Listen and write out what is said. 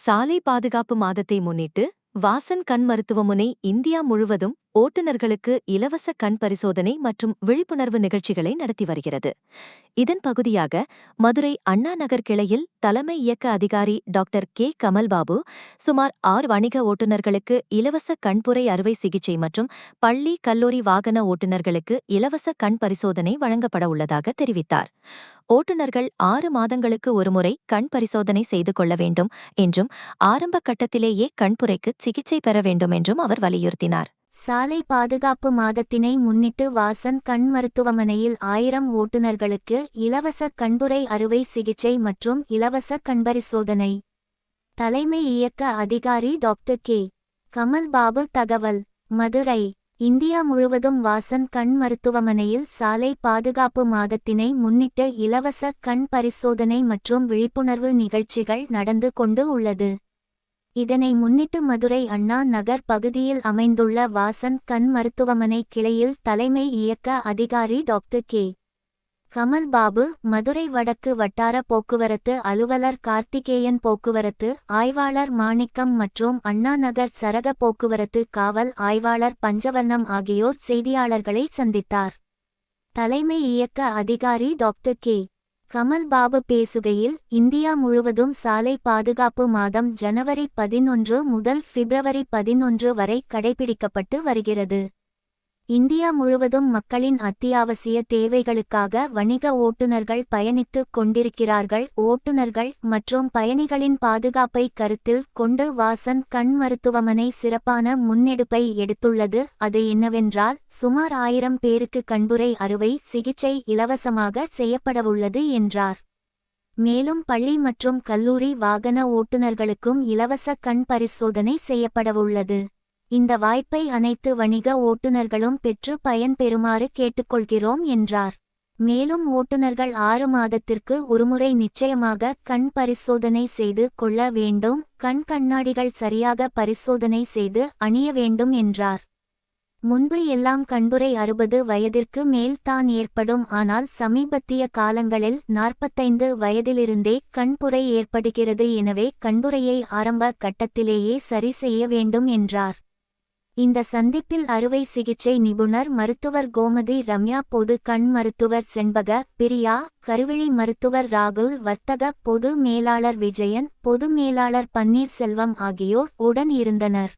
சாலை பாதுகாப்பு மாதத்தை முன்னிட்டு வாசன் கண் மருத்துவமனை இந்தியா முழுவதும் ஓட்டுநர்களுக்கு இலவச கண் பரிசோதனை மற்றும் விழிப்புணர்வு நிகழ்ச்சிகளை நடத்தி வருகிறது. இதன் பகுதியாக மதுரை அண்ணா நகர் கிளையில் தலைமை இயக்க அதிகாரி டாக்டர் கே கமல்பாபு சுமார் 6 வணிக ஓட்டுநர்களுக்கு இலவச கண்புரை அறுவை சிகிச்சை மற்றும் பள்ளி கல்லூரி வாகன ஓட்டுநர்களுக்கு இலவச கண் பரிசோதனை வழங்கப்பட உள்ளதாக தெரிவித்தார். ஓட்டுநர்கள் 6 மாதங்களுக்கு ஒருமுறை கண் பரிசோதனை செய்து கொள்ள வேண்டும் என்றும் ஆரம்ப கட்டத்திலேயே கண்புரைக்கு சிகிச்சை பெற வேண்டும் என்றும் அவர் வலியுறுத்தினார். சாலை பாதுகாப்பு மாதத்தினை முன்னிட்டு வாசன் கண் மருத்துவமனையில் 1000 ஓட்டுநர்களுக்கு இலவச கண்புரை அறுவை சிகிச்சை மற்றும் இலவச கண்பரிசோதனை. தலைமை இயக்க அதிகாரி டாக்டர் கே கமல்பாபு தகவல். மதுரை இந்தியா முழுவதும் வாசன் கண் மருத்துவமனையில் சாலை பாதுகாப்பு மாதத்தினை முன்னிட்டு இலவச கண் பரிசோதனை மற்றும் விழிப்புணர்வு நிகழ்ச்சிகள் நடந்து கொண்டு உள்ளது. இதனை முன்னிட்டு மதுரை அண்ணா நகர் பகுதியில் அமைந்துள்ள வாசன் கண் மருத்துவமனை கிளையில் தலைமை இயக்க அதிகாரி டாக்டர் கே கமல்பாபு, மதுரை வடக்கு வட்டார போக்குவரத்து அலுவலர் கார்த்திகேயன், போக்குவரத்து ஆய்வாளர் மாணிக்கம் மற்றும் அண்ணா நகர் சரக போக்குவரத்து காவல் ஆய்வாளர் பஞ்சவர்ணம் ஆகியோர் செய்தியாளர்களை சந்தித்தார். தலைமை இயக்க அதிகாரி டாக்டர் கே கமல்பாபு பேசுகையில், இந்தியா முழுவதும் சாலை பாதுகாப்பு மாதம் ஜனவரி 11 முதல் பிப்ரவரி 11 வரை கடைபிடிக்கப்பட்டு வருகிறது. இந்தியா முழுவதும் மக்களின் அத்தியாவசிய தேவைகளுக்காக வணிக ஓட்டுநர்கள் பயணித்துக் கொண்டிருக்கிறார்கள். ஓட்டுநர்கள் மற்றும் பயணிகளின் பாதுகாப்பை கருத்தில் கொண்டு வாசன் கண் மருத்துவமனை சிறப்பான முன்னெடுப்பை எடுத்துள்ளது. அது என்னவென்றால், சுமார் 1000 பேருக்கு கண்புரை அறுவை சிகிச்சை இலவசமாக செய்யப்படவுள்ளது என்றார். மேலும் பள்ளி மற்றும் கல்லூரி வாகன ஓட்டுநர்களுக்கும் இலவச கண் பரிசோதனை செய்யப்படவுள்ளது. இந்த வாய்ப்பை அனைத்து வணிக ஓட்டுநர்களும் பெற்று பயன்பெறுமாறு கேட்டுக்கொள்கிறோம் என்றார். மேலும் ஓட்டுநர்கள் 6 மாதத்திற்கு ஒருமுறை நிச்சயமாக கண் பரிசோதனை செய்து கொள்ள வேண்டும். கண் கண்ணாடிகள் சரியாக பரிசோதனை செய்து அணிய வேண்டும் என்றார். முன்பு எல்லாம் கண்புரை 60 வயதிற்கு மேல் தான் ஏற்படும். ஆனால் சமீபத்திய காலங்களில் 45 வயதிலிருந்தே கண்புரை ஏற்படுகிறது. எனவே கண்புரையை ஆரம்ப கட்டத்திலேயே சரி செய்ய வேண்டும் என்றார். இந்த சந்திப்பில் அறுவை சிகிச்சை நிபுணர் மருத்துவர் கோமதி ரம்யா, பொது கண் மருத்துவர் செண்பக பிரியா, கருவிழி மருத்துவர் ராகுல், வர்த்தக பொது மேலாளர் விஜயன், பொது மேலாளர் பன்னீர்செல்வம் ஆகியோர் உடன் இருந்தனர்.